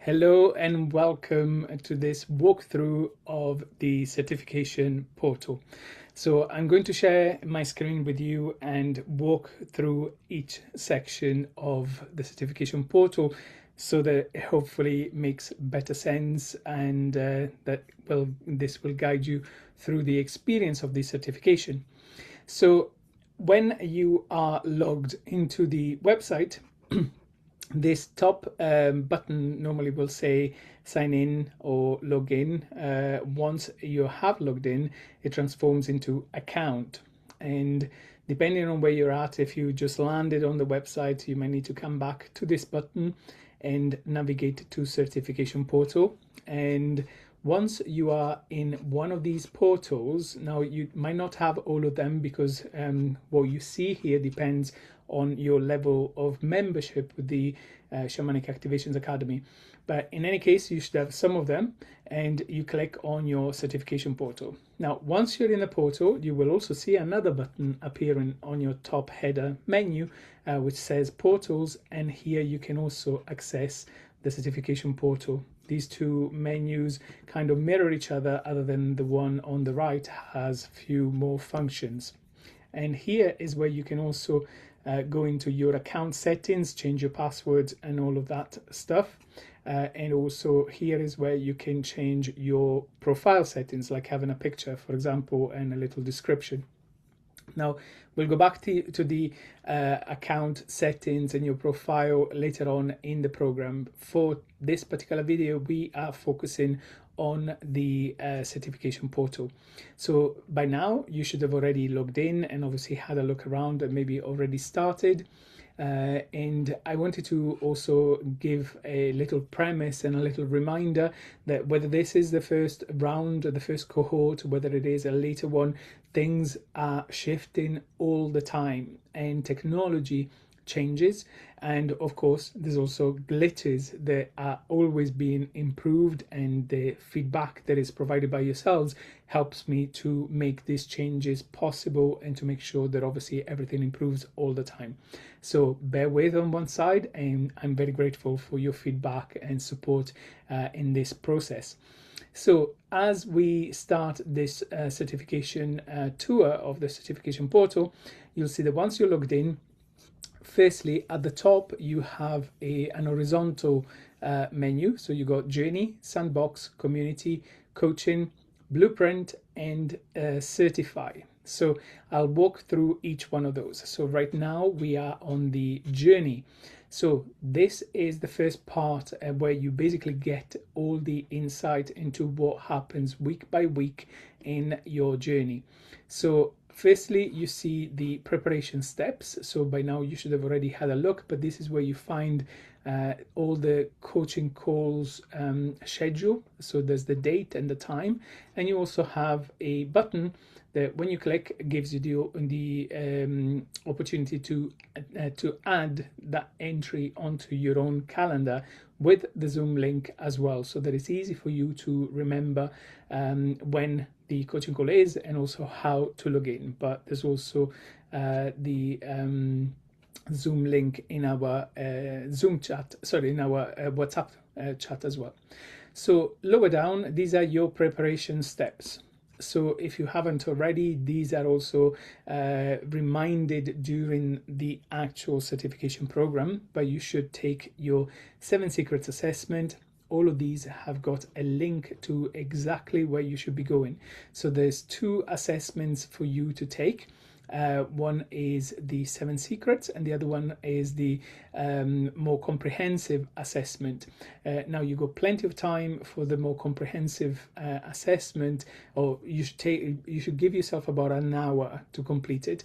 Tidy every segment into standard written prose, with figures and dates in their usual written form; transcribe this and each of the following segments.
Hello and welcome to this walkthrough of the certification portal. So I'm going to share my screen with you and walk through each section of the certification portal so that it hopefully makes better sense and this will guide you through the experience of the certification. So when you are logged into the website, this top button normally will say sign in or log in. Once you have logged in, it transforms into account. And depending on where you're at, if you just landed on the website, you may need to come back to this button and navigate to certification portal. And once you are in one of these portals, now you might not have all of them because what you see here depends on your level of membership with the Shamanic Activations Academy. But in any case, you should have some of them, and you click on your certification portal. Now, once you're in the portal, you will also see another button appearing on your top header menu, which says portals, and here you can also access the certification portal. These two menus kind of mirror each other than the one on the right has few more functions. And here is where you can also go into your account settings, change your passwords and all of that stuff. And also here is where you can change your profile settings, like having a picture, for example, and a little description. Now, we'll go back to the account settings and your profile later on in the program. For this particular video, we are focusing on the certification portal. So by now you should have already logged in and obviously had a look around and maybe already started. And I wanted to also give a little premise and a little reminder that whether this is the first round or the first cohort, whether it is a later one, things are shifting all the time and technology changes, and of course there's also glitches that are always being improved, and the feedback that is provided by yourselves helps me to make these changes possible and to make sure that obviously everything improves all the time. So bear with on one side, and I'm very grateful for your feedback and support in this process. So as we start this certification tour of the certification portal, you'll see that once you're logged in, firstly, at the top, you have an horizontal menu. So you got Journey, Sandbox, Community, Coaching, Blueprint, and Certify. So I'll walk through each one of those. So right now we are on the Journey. So this is the first part where you basically get all the insight into what happens week by week in your journey. So firstly, you see the preparation steps. So by now you should have already had a look, but this is where you find all the coaching calls schedule. So there's the date and the time, and you also have a button that when you click gives you the opportunity to add that entry onto your own calendar with the Zoom link as well, so that it's easy for you to remember when the coaching call is and also how to log in. But there's also the Zoom link in our Zoom chat, in our WhatsApp chat as well. So lower down, these are your preparation steps. So if you haven't already, these are also reminded during the actual certification program, but you should take your 7 Secrets assessment. All of these have got a link to exactly where you should be going. So there's 2 assessments for you to take. One is the 7 Secrets and the other one is the more comprehensive assessment. Now you've got plenty of time for the more comprehensive assessment, or you should give yourself about an hour to complete it.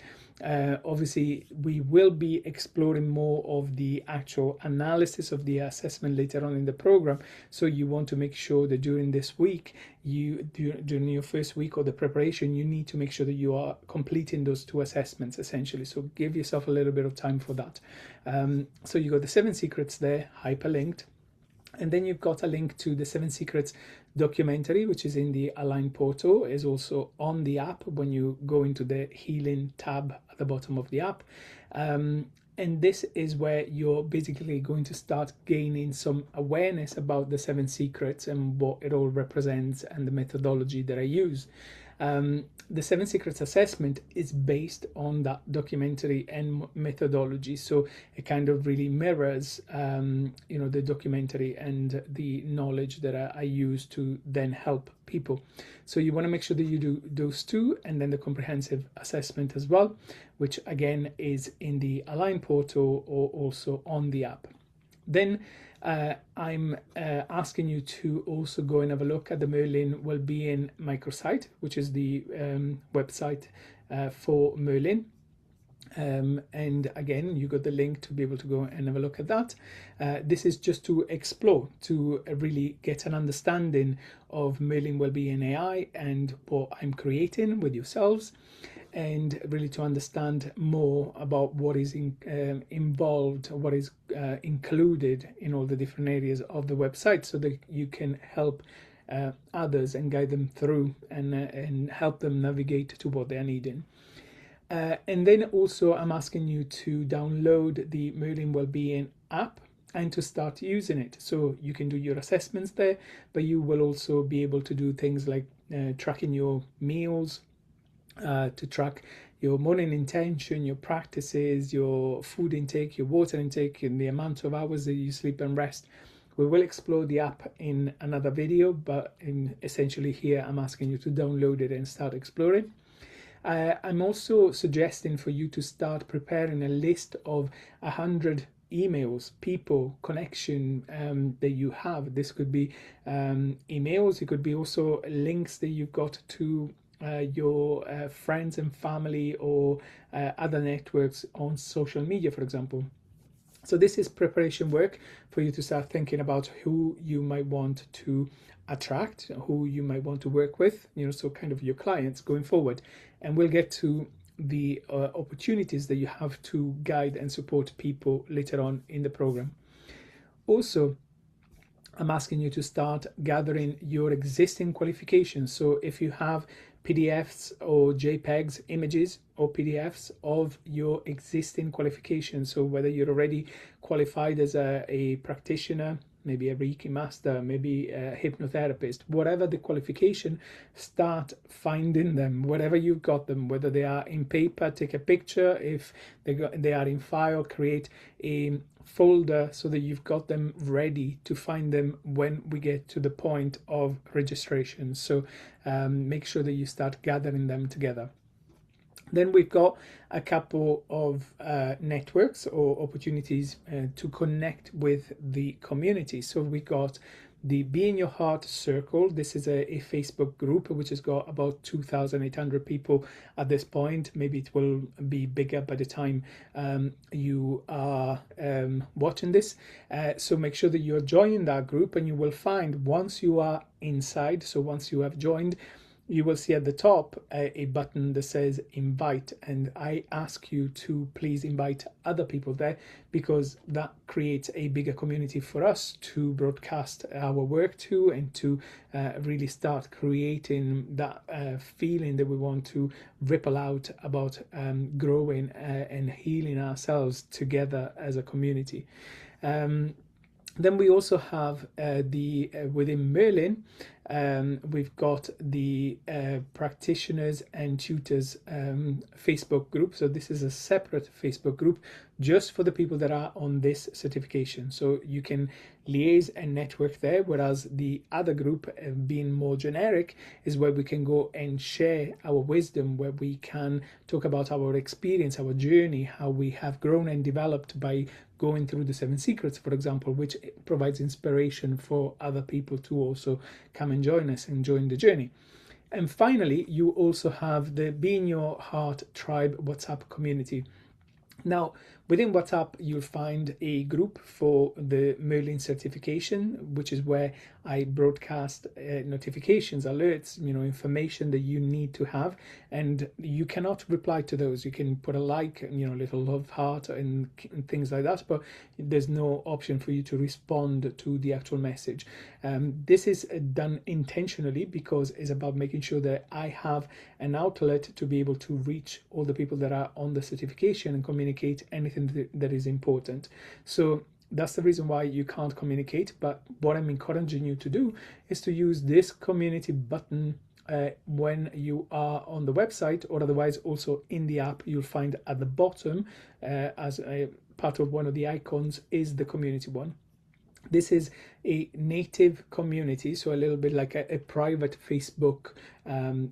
Obviously we will be exploring more of the actual analysis of the assessment later on in the program, so you want to make sure that during this week, during your first week of the preparation, you need to make sure that you are completing those 2 assessments essentially. So give yourself a little bit of time for that. So you got the 7 Secrets there hyperlinked, and then you've got a link to the 7 Secrets documentary, which is in the Align portal, is also on the app when you go into the healing tab at the bottom of the app. And this is where you're basically going to start gaining some awareness about the 7 secrets and what it all represents and the methodology that I use. The 7 secrets assessment is based on that documentary and methodology, so it kind of really mirrors the documentary and the knowledge that I use to then help people. So you want to make sure that you do those two, and then the comprehensive assessment as well, which again is in the Align portal or also on the app. Then I'm asking you to also go and have a look at the Merlin Wellbeing microsite, which is the website for Merlin. And again, you got the link to be able to go and have a look at that. This is just to explore, to really get an understanding of Merlin Wellbeing AI and what I'm creating with yourselves, and really to understand more about what is involved, what is included in all the different areas of the website, so that you can help others and guide them through and help them navigate to what they're needing. And then also I'm asking you to download the Merlin Wellbeing app and to start using it. So you can do your assessments there, but you will also be able to do things like tracking your meals, to track your morning intention, your practices, your food intake, your water intake, and the amount of hours that you sleep and rest. We will explore the app in another video, but essentially here I'm asking you to download it and start exploring. I'm also suggesting for you to start preparing a list of 100 emails, people, connection that you have. This could be emails, it could be also links that you've got to your friends and family or other networks on social media, for example. So this is preparation work for you to start thinking about who you might want to attract, who you might want to work with, so kind of your clients going forward. And we'll get to the opportunities that you have to guide and support people later on in the program. Also, I'm asking you to start gathering your existing qualifications. So if you have PDFs or JPEGs, images or PDFs of your existing qualifications, so whether you're already qualified as a practitioner, maybe a Reiki master, maybe a hypnotherapist, whatever the qualification, start finding them wherever you've got them, whether they are in paper, take a picture. If they are in file, create a folder so that you've got them ready to find them when we get to the point of registration. So make sure that you start gathering them together. Then we've got a couple of networks or opportunities to connect with the community. So we got the Be in Your Heart Circle. This is a Facebook group which has got about 2,800 people at this point. Maybe it will be bigger by the time you are watching this. So make sure that you're joining that group, and you will find once you are inside, so once you have joined, you will see at the top a button that says invite, and I ask you to please invite other people there, because that creates a bigger community for us to broadcast our work to, and to really start creating that feeling that we want to ripple out about growing and healing ourselves together as a community. Then we also have within Merlin, we've got the practitioners and tutors Facebook group. So this is a separate Facebook group just for the people that are on this certification. So you can liaise and network there, whereas the other group, being more generic, is where we can go and share our wisdom, where we can talk about our experience, our journey, how we have grown and developed by going through the 7 secrets, for example, which provides inspiration for other people to also come and join us and join the journey. And finally, you also have the Be in Your Heart Tribe WhatsApp community. Now, within WhatsApp, you'll find a group for the Merlin certification, which is where I broadcast notifications, alerts, information that you need to have, and you cannot reply to those. You can put a like, little love heart and things like that, but there's no option for you to respond to the actual message. This is done intentionally because it's about making sure that I have an outlet to be able to reach all the people that are on the certification and communicate anything something that is important. So that's the reason why you can't communicate. But what I'm encouraging you to do is to use this community button when you are on the website, or otherwise also in the app. You'll find at the bottom as a part of one of the icons is the community one. This is a native community, so a little bit like a private Facebook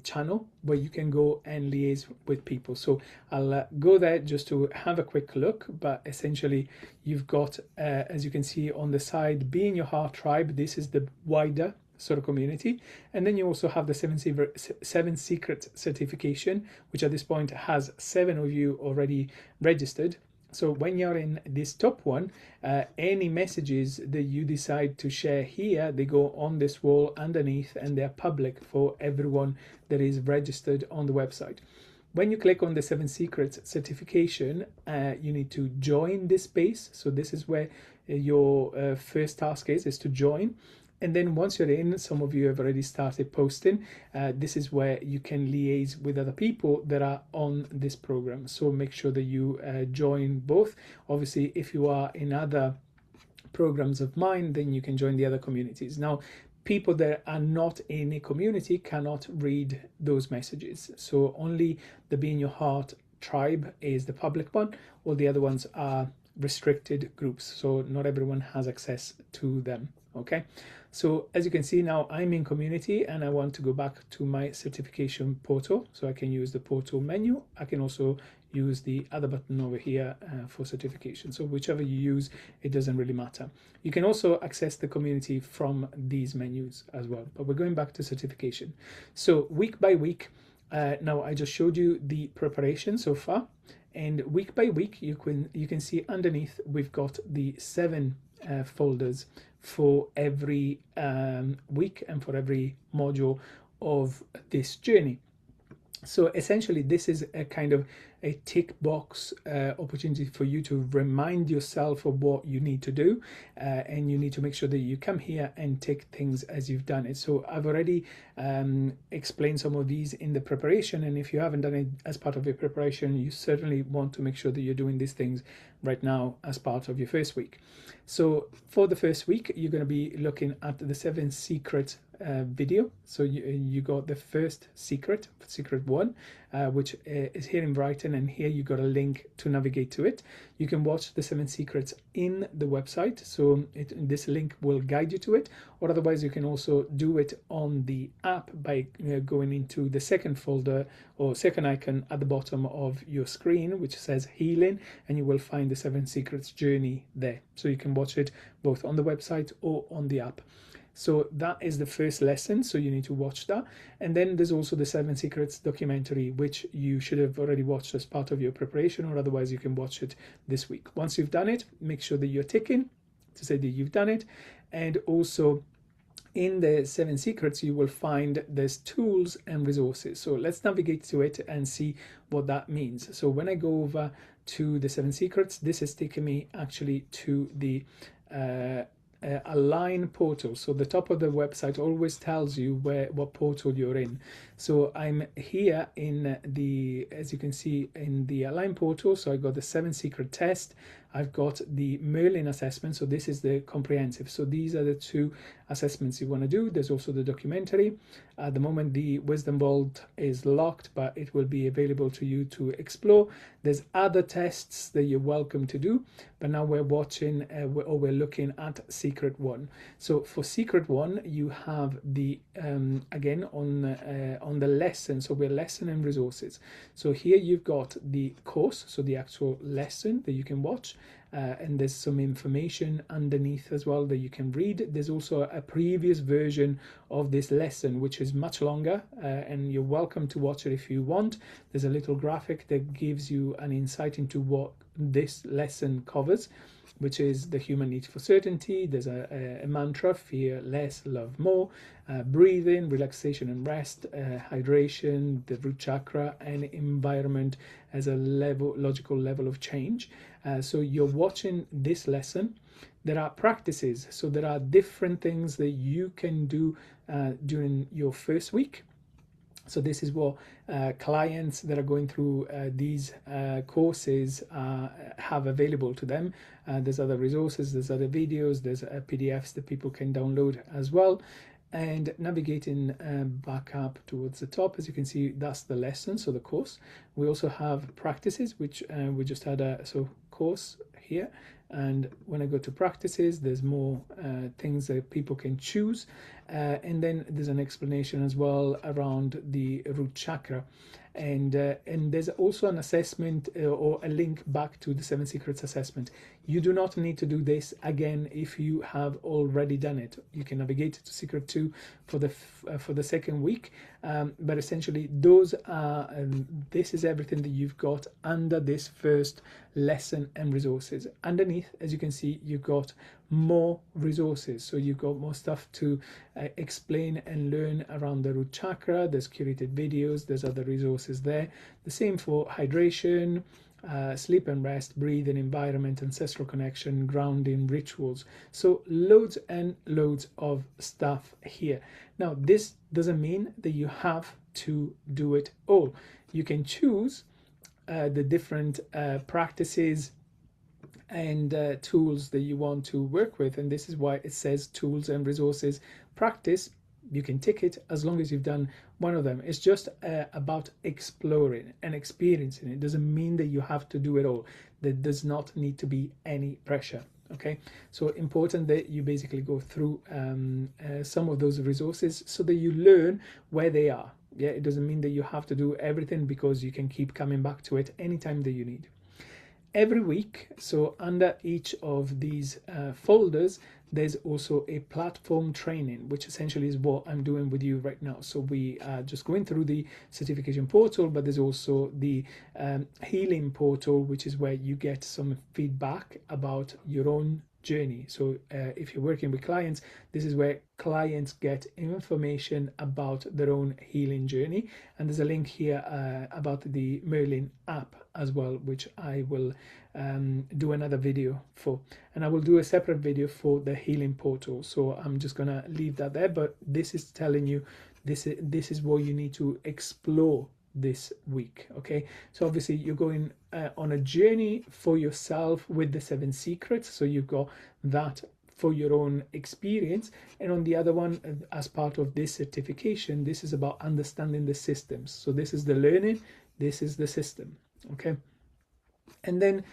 channel where you can go and liaise with people. So I'll go there just to have a quick look, but essentially you've got, as you can see on the side, Be in Your Heart Tribe. This is the wider sort of community, and then you also have the seven secret certification, which at this point has 7 of you already registered. So when you're in this top one, any messages that you decide to share here, they go on this wall underneath, and they're public for everyone that is registered on the website. When you click on the 7 Secrets certification, you need to join this space. So this is where your first task is to join. And then once you're in, some of you have already started posting. This is where you can liaise with other people that are on this program. So make sure that you join both. Obviously, if you are in other programs of mine, then you can join the other communities. Now, people that are not in a community cannot read those messages. So only the Be in Your Heart tribe is the public one. All the other ones are restricted groups. So not everyone has access to them. Okay, so as you can see now, I'm in community and I want to go back to my certification portal. So I can use the portal menu. I can also use the other button over here for certification. So whichever you use, it doesn't really matter. You can also access the community from these menus as well, but we're going back to certification. So week by week, now I just showed you the preparation so far, and week by week you can see underneath we've got the 7 folders for every week and for every module of this journey. So essentially this is a kind of a tick box opportunity for you to remind yourself of what you need to do, and you need to make sure that you come here and take things as you've done it. So I've already explained some of these in the preparation, and if you haven't done it as part of your preparation, you certainly want to make sure that you're doing these things right now as part of your first week. So for the first week, you're going to be looking at the 7 secret video. So you got the first secret 1, which is here in Brighton, and here you got a link to navigate to it. You can watch the 7 secrets in the website, so this link will guide you to it, or otherwise you can also do it on the app by going into the second folder or second icon at the bottom of your screen, which says healing, and you will find the 7 secrets journey there. So you can watch it both on the website or on the app. So that is the first lesson, so you need to watch that. And then there's also the 7 Secrets documentary, which you should have already watched as part of your preparation, or otherwise you can watch it this week. Once you've done it, make sure that you're ticking to say that you've done it. And also in the 7 Secrets, you will find there's tools and resources. So let's navigate to it and see what that means. So when I go over to the 7 Secrets, this is taking me actually to the align portal. So the top of the website always tells you what portal you're in. So I'm here in the, as you can see, in the align portal. So I got the 7 secret test. I've got the Merlin assessment. So this is the comprehensive. So these are the 2 assessments you want to do. There's also the documentary. At the moment, the Wisdom Vault is locked, but it will be available to you to explore. There's other tests that you're welcome to do, but now we're watching or we're looking at Secret 1. So for Secret 1, you have the again on the lesson. So we're lesson and resources. So here you've got the course, so the actual lesson that you can watch. And there's some information underneath as well that you can read. There's also a previous version of this lesson, which is much longer, and you're welcome to watch it if you want. There's a little graphic that gives you an insight into what this lesson covers, which is the human need for certainty. There's a mantra: fear less, love more, breathing, relaxation and rest, hydration, the root chakra, and environment as a logical level of change. So you're watching this lesson. There are practices, so there are different things that you can do during your first week. So this is what clients that are going through these courses have available to them. There's other resources, there's other videos, there's PDFs that people can download as well. And navigating back up towards the top, as you can see, that's the lesson, so the course. We also have practices, which we just had a course here. And when I go to practices, there's more things that people can choose. And then there's an explanation as well around the root chakra. And there's also an assessment or a link back to the 7 Secrets assessment. You do not need to do this again if you have already done it. You can navigate to Secret 2 for the second week, but essentially those are this is everything that you've got under this first lesson and resources. Underneath, as you can see, you've got more resources, so you've got more stuff to explain and learn around the root chakra. There's curated videos, there's other resources there. The same for hydration, sleep and rest, breathing, environment, ancestral connection, grounding, rituals. So loads and loads of stuff here. Now this doesn't mean that you have to do it all. You can choose the different practices and tools that you want to work with, and this is why it says tools and resources practice. You can tick it as long as you've done one of them. It's just about exploring and experiencing. It doesn't mean that you have to do it all. There does not need to be any pressure. Okay, so important that you basically go through some of those resources so that you learn where they are. Yeah, it doesn't mean that you have to do everything, because you can keep coming back to it anytime that you need. Every week, so under each of these folders, there's also a platform training, which essentially is what I'm doing with you right now. So we are just going through the certification portal, but there's also the healing portal, which is where you get some feedback about your own journey. So if you're working with clients, this is where clients get information about their own healing journey. And there's a link here about the Merlin app as well, which I will do another video for, and I will do a separate video for the healing portal. So I'm just gonna leave that there, but this is telling you this is what you need to explore this week. Okay, so obviously you're going on a journey for yourself with the 7 secrets, so you've got that for your own experience, and on the other one, as part of this certification, this is about understanding the systems. So this is the learning, this is the system. Okay, and then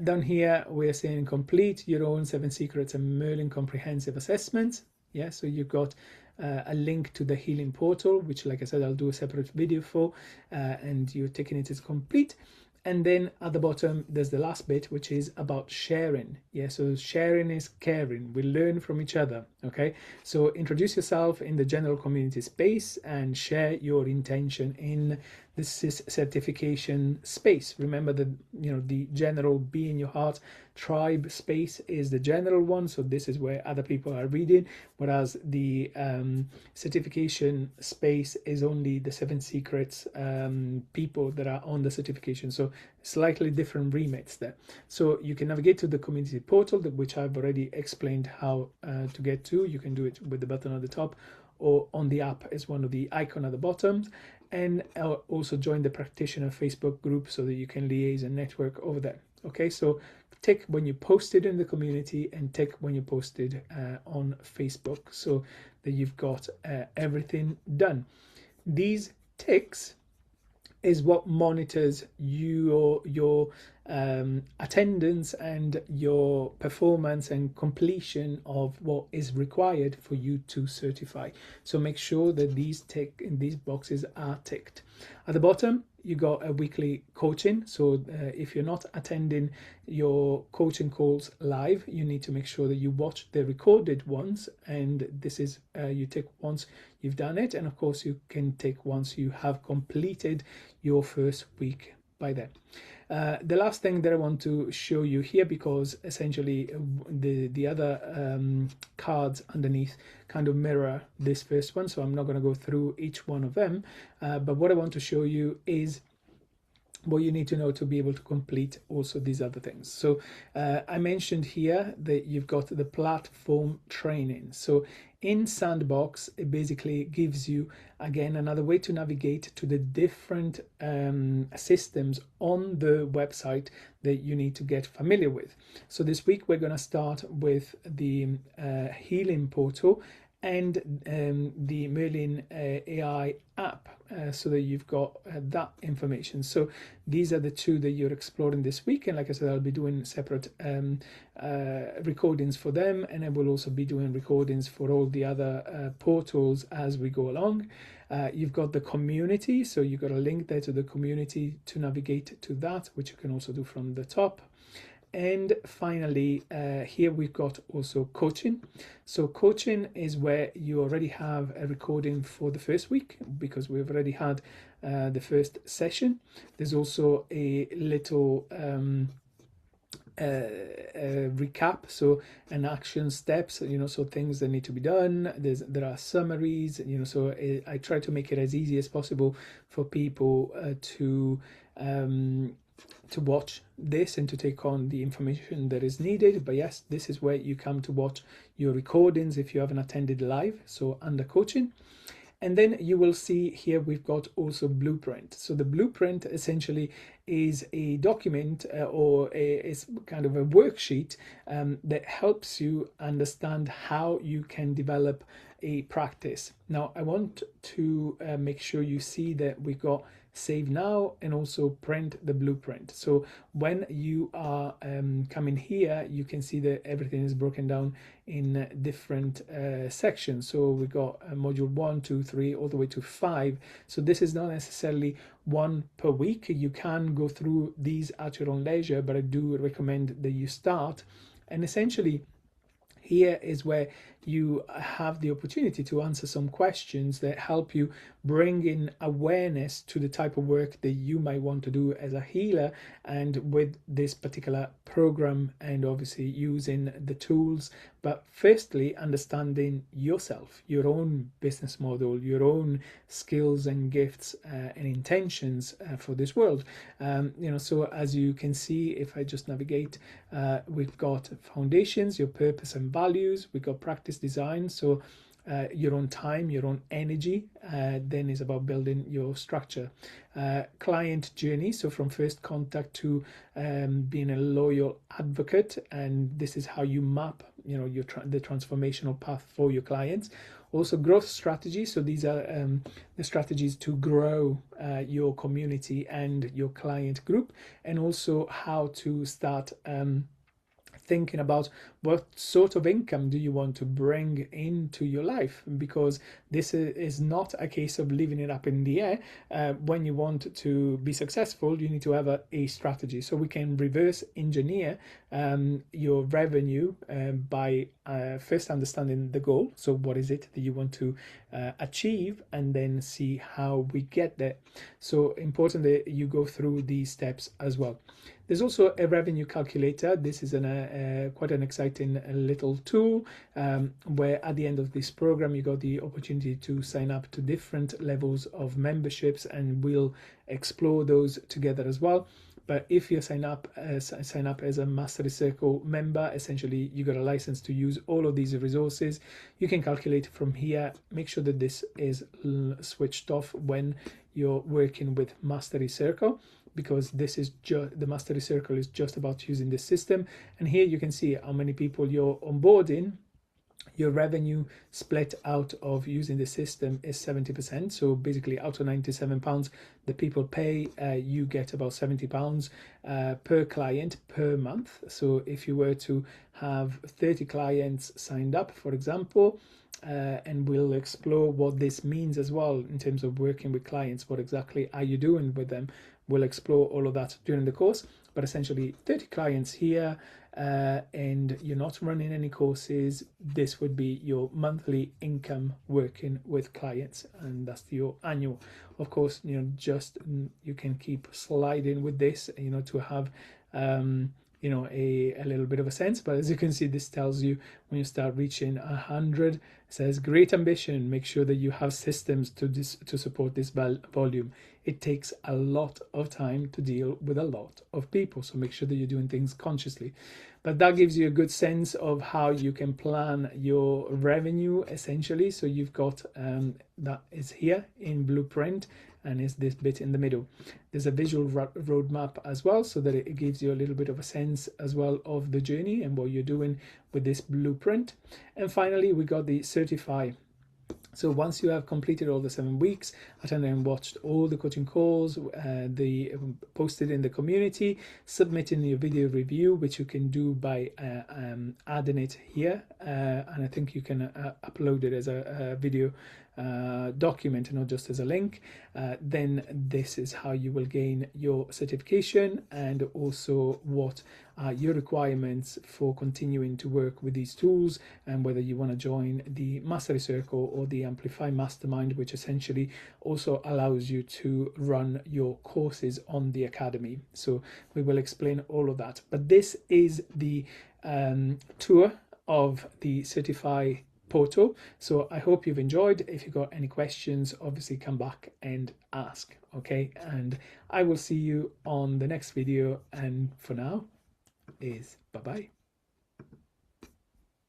down here we're saying complete your own 7 secrets and Merlin comprehensive assessments. Yeah, so you've got a link to the healing portal, which, like I said, I'll do a separate video for, and you're taking it as complete. And then at the bottom, there's the last bit, which is about sharing. Yeah, so sharing is caring. We learn from each other. Okay, so introduce yourself in the general community space and share your intention in this is certification space. Remember that, you know, the general be in your heart tribe space is the general one, so this is where other people are reading, whereas the certification space is only the 7 secrets people that are on the certification. So slightly different remits there. So you can navigate to the community portal, which I've already explained how to get to. You can do it with the button at the top, or on the app is one of the icon at the bottom, and also join the practitioner Facebook group so that you can liaise and network over there. Okay, so tick when you posted in the community and tick when you posted on Facebook, so that you've got everything done. These ticks is what monitors your attendance and your performance and completion of what is required for you to certify. So make sure that these boxes are ticked. At the bottom, you got a weekly coaching. So if you're not attending your coaching calls live, you need to make sure that you watch the recorded ones, and this is you tick once you've done it, and of course you can tick once you have completed your first week by then. The last thing that I want to show you here, because essentially the other cards underneath kind of mirror this first one, so I'm not going to go through each one of them, but what I want to show you is what you need to know to be able to complete also these other things. So I mentioned here that you've got the platform training. So in Sandbox, it basically gives you, again, another way to navigate to the different systems on the website that you need to get familiar with. So this week, we're going to start with the healing portal and the Merlin AI app, so that you've got that information. So these are the two that you're exploring this week, and like I said, I'll be doing separate recordings for them, and I will also be doing recordings for all the other portals as we go along. You've got the community, so you've got a link there to the community to navigate to that, which you can also do from the top. And finally, here we've got also coaching. So coaching is where you already have a recording for the first week, because we've already had the first session. There's also a little recap, so an action steps, so things that need to be done. There are summaries, so I try to make it as easy as possible for people to watch this and to take on the information that is needed. But yes, this is where you come to watch your recordings if you haven't attended live, so under coaching. And then you will see here we've got also blueprint. So the blueprint essentially is a document is kind of a worksheet that helps you understand how you can develop a practice. Now I want to make sure you see that we've got save now and also print the blueprint. So when you are coming here, you can see that everything is broken down in different sections. So we got module 1, 2, 3, all the way to 5. So this is not necessarily one per week. You can go through these at your own leisure, but I do recommend that you start. And essentially, here is where you have the opportunity to answer some questions that help you bring in awareness to the type of work that you might want to do as a healer, and with this particular program, and obviously using the tools. But firstly, understanding yourself, your own business model, your own skills and gifts and intentions for this world. So as you can see, if I just navigate, we've got foundations, your purpose and values. We've got practice design, so your own time, your own energy. Then is about building your structure. Client journey, so from first contact to being a loyal advocate, and this is how you map the transformational path for your clients. Also growth strategy, so these are the strategies to grow your community and your client group, and also how to start thinking about what sort of income do you want to bring into your life, because this is not a case of leaving it up in the air. When you want to be successful, you need to have a strategy. So we can reverse engineer your revenue by first understanding the goal. So what is it that you want to achieve, and then see how we get there. So important that you go through these steps as well. There's also a revenue calculator. This is quite an exciting little tool where at the end of this program you got the opportunity to sign up to different levels of memberships, and we'll explore those together as well. But if you sign up as a Mastery Circle member, essentially you got a license to use all of these resources. You can calculate from here. Make sure that this is switched off when you're working with Mastery Circle, because this is just the Mastery Circle is just about using the system. And here you can see how many people you're onboarding. Your revenue split out of using the system is 70%. So basically out of £97 the people pay, you get about £70 per client per month. So if you were to have 30 clients signed up, for example, and we'll explore what this means as well in terms of working with clients. What exactly are you doing with them? We'll explore all of that during the course, but essentially 30 clients here, and you're not running any courses. This would be your monthly income working with clients, and that's your annual. Of course, you can keep sliding with this, to have you know, a little bit of a sense. But as you can see, this tells you when you start reaching 100, it says great ambition, make sure that you have systems to support this volume. It takes a lot of time to deal with a lot of people, so make sure that you're doing things consciously. But that gives you a good sense of how you can plan your revenue, essentially. So you've got that is here in blueprint, and is this bit in the middle. There's a visual roadmap as well, so that it gives you a little bit of a sense as well of the journey and what you're doing with this blueprint. And finally, we got the certify. So once you have completed all the 7 weeks, attended and watched all the coaching calls, the posted in the community, submitting your video review, which you can do by adding it here, and I think you can upload it as a video document, not just as a link. Then this is how you will gain your certification, and also what are your requirements for continuing to work with these tools, and whether you want to join the Mastery Circle or the Amplify Mastermind, which essentially also allows you to run your courses on the Academy. So we will explain all of that. But this is the tour of the Certify portal. So I hope you've enjoyed. If you've got any questions, obviously come back and ask. Okay, and I will see you on the next video, and for now is bye bye.